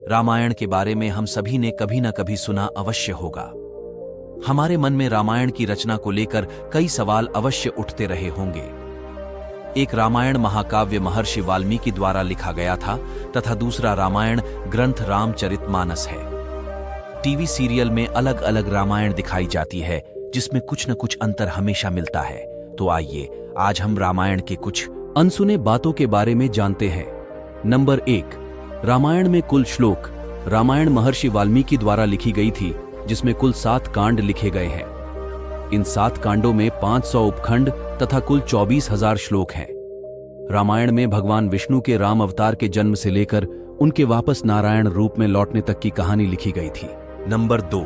रामायण के बारे में हम सभी ने कभी न कभी सुना अवश्य होगा। हमारे मन में रामायण की रचना को लेकर कई सवाल अवश्य उठते रहे होंगे। एक रामायण महाकाव्य महर्षि वाल्मीकि द्वारा लिखा गया था तथा दूसरा रामायण ग्रंथ रामचरितमानस है। टीवी सीरियल में अलग अलग रामायण दिखाई जाती है जिसमें कुछ न कुछ अंतर हमेशा मिलता है। तो आइए आज हम रामायण के कुछ अनसुने बातों के बारे में जानते हैं। नंबर 1, रामायण में कुल श्लोक। रामायण महर्षि वाल्मीकि द्वारा लिखी गई थी जिसमें कुल 7 कांड लिखे गए हैं। इन 7 कांडों में 500 उपखंड तथा कुल 24,000 श्लोक हैं। रामायण में भगवान विष्णु के राम अवतार के जन्म से लेकर उनके वापस नारायण रूप में लौटने तक की कहानी लिखी गई थी। नंबर 2,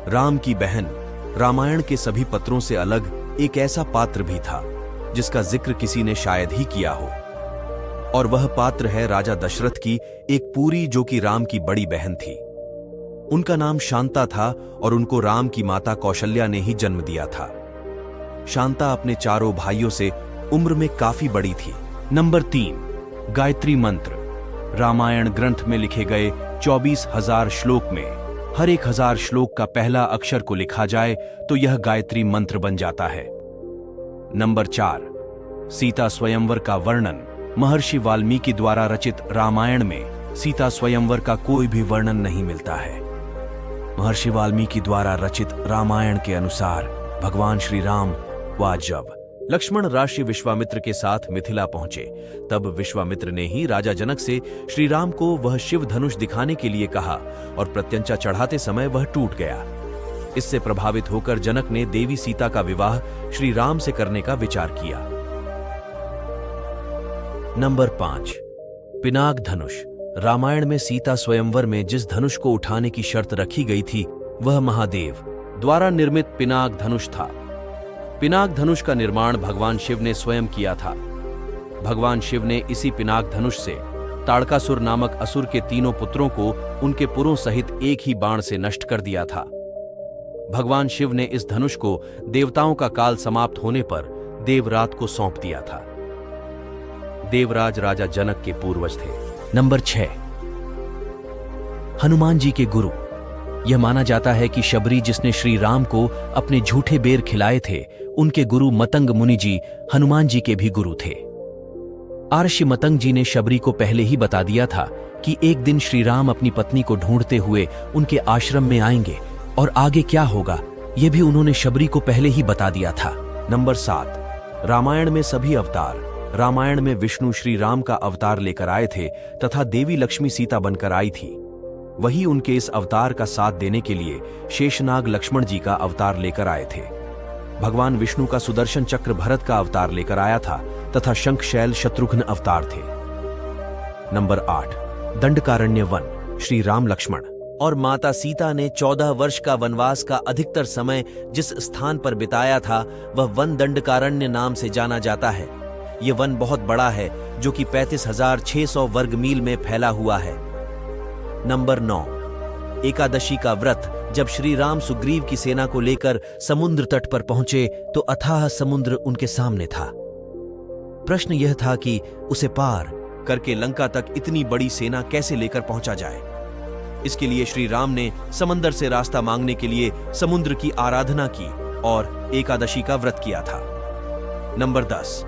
राम की बहन। रामायण के सभी पत्रों से अलग एक ऐसा पात्र भी था जिसका जिक्र किसी ने शायद ही किया हो, और वह पात्र है राजा दशरथ की एक पूरी, जो कि राम की बड़ी बहन थी। उनका नाम शांता था और उनको राम की माता कौशल्या ने ही जन्म दिया था। शांता अपने चारों भाइयों से उम्र में काफी बड़ी थी। नंबर 3, गायत्री मंत्र। रामायण ग्रंथ में लिखे गए 24,000 श्लोक में हर 1,000 श्लोक का पहला अक्षर को लिखा जाए तो यह गायत्री मंत्र बन जाता है। नंबर 4, सीता स्वयंवर का वर्णन। महर्षि वाल्मीकि द्वारा रचित रामायण में सीता स्वयंवर का कोई भी वर्णन नहीं मिलता है। महर्षि वाल्मीकि द्वारा रचित रामायण के अनुसार भगवान श्री राम जब लक्ष्मण ऋषि विश्वामित्र के साथ मिथिला पहुंचे तब विश्वामित्र ने ही राजा जनक से श्री राम को वह शिव धनुष दिखाने के लिए कहा और प्रत्यंचा चढ़ाते समय वह टूट गया। इससे प्रभावित होकर जनक ने देवी सीता का विवाह श्री राम से करने का विचार किया। नंबर 5, पिनाक धनुष। रामायण में सीता स्वयंवर में जिस धनुष को उठाने की शर्त रखी गई थी वह महादेव द्वारा निर्मित पिनाक धनुष था। पिनाक धनुष का निर्माण भगवान शिव ने स्वयं किया था। भगवान शिव ने इसी पिनाक धनुष से ताड़कासुर नामक असुर के 3 पुत्रों को उनके पुरों सहित एक ही बाण से नष्ट कर दिया था। भगवान शिव ने इस धनुष को देवताओं का काल समाप्त होने पर देवरात को सौंप दिया था। देवराज राजा जनक के पूर्वज थे। नंबर 6, हनुमान जी के गुरु। यह माना जाता है कि शबरी जिसने श्री राम को अपने झूठे बेर खिलाए थे, उनके गुरु मतंग मुनि जी हनुमान जी के भी गुरु थे। आर्षि मतंग जी ने शबरी को पहले ही बता दिया था कि एक दिन श्री राम अपनी पत्नी को ढूंढते हुए उनके आश्रम में आएंगे और आगे क्या होगा यह भी उन्होंने शबरी को पहले ही बता दिया था। नंबर 7, रामायण में सभी अवतार। रामायण में विष्णु श्री राम का अवतार लेकर आए थे तथा देवी लक्ष्मी सीता बनकर आई थी। वही उनके इस अवतार का साथ देने के लिए शेषनाग लक्ष्मण जी का अवतार लेकर आए थे। भगवान विष्णु का सुदर्शन चक्र भरत का अवतार लेकर आया था तथा शंखशैल शत्रुघ्न अवतार थे। नंबर 8, दंडकारण्य वन। श्री राम लक्ष्मण और माता सीता ने 14 वर्ष का वनवास का अधिकतर समय जिस स्थान पर बिताया था वह वन दंडकारण्य नाम से जाना जाता है। यह वन बहुत बड़ा है जो कि 35,600 वर्ग मील में फैला हुआ है। नंबर 9, एकादशी का व्रत। जब श्री राम सुग्रीव की सेना को लेकर समुद्र तट पर पहुंचे तो अथाह समुद्र उनके सामने था। प्रश्न यह था कि उसे पार करके लंका तक इतनी बड़ी सेना कैसे लेकर पहुंचा जाए। इसके लिए श्री राम ने समंदर से रास्ता मांगने के लिए समुद्र की आराधना की और एकादशी का व्रत किया था। नंबर 10,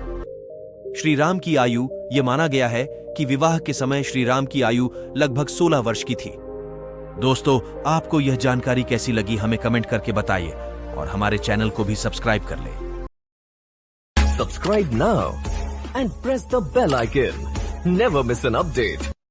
श्री राम की आयु। यह माना गया है कि विवाह के समय श्री राम की आयु लगभग 16 वर्ष की थी। दोस्तों, आपको यह जानकारी कैसी लगी हमें कमेंट करके बताइए और हमारे चैनल को भी सब्सक्राइब कर लें। Subscribe now and press the bell icon. Never miss an update.